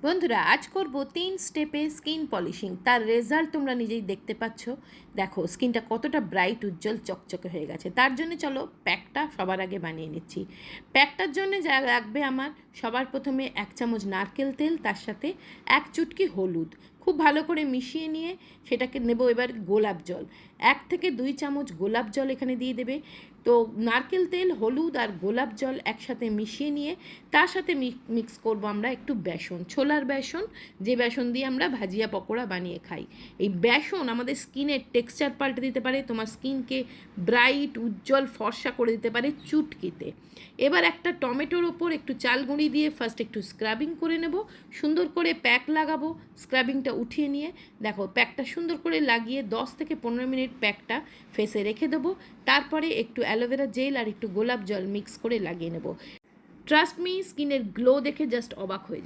বন্ধুরা আজ করব 3 স্টেপে স্কিন পলিশিং। তার রেজাল্ট তোমরা নিজেই দেখতে পাচ্ছ। দেখো স্কিনটা কতটা ব্রাইট, উজ্জ্বল, চকচকে হয়ে গেছে। তার জন্য চলো প্যাকটা সবার আগে বানিয়ে নিচ্ছি। প্যাকটার জন্য যা লাগবে আমার, সবার প্রথমে 1 চামচ নারকেল তেল, তার সাথে 1 চুটকি হলুদ খুব ভালো করে মিশিয়ে নিয়ে সেটাকে নেব এবার গোলাপ জল। 1 থেকে 2 চামচ গোলাপ জল এখানে দিয়ে দেবে। তো নারকেল তেল, হলুদ আর গোলাপ জল একসাথে মিশিয়ে নিয়ে তার সাথে মিক্স করব আমরা একটু বেসন, ছোলার বেসন, যে বেসন দিয়ে আমরা ভাজিয়া পকোড়া বানিয়ে খাই। এই বেসন আমাদের স্কিনের টেক্সচার পাল্টে দিতে পারে, তোমার স্কিনকে ব্রাইট, উজ্জ্বল, ফর্সা করে দিতে পারে চুটকিতে। এবার একটা টমেটোর ওপর একটু চাল গুঁড়ি দিয়ে ফার্স্ট একটু স্ক্রাবিং করে নেব, সুন্দর করে প্যাক লাগাবো। স্ক্রাবিংটা উঠিয়ে নিয়ে দেখো প্যাকটা সুন্দর করে লাগিয়ে 10 থেকে 15 মিনিট প্যাকটা ফেসে রেখে দেবো। তারপরে একটু অ্যালোভেরা জেল আর একটু গোলাপ জল মিক্স করে লাগিয়ে নেব। ট্রাস্ট মি, স্কিনের গ্লো দেখে জাস্ট অবাক হয়ে যাবে।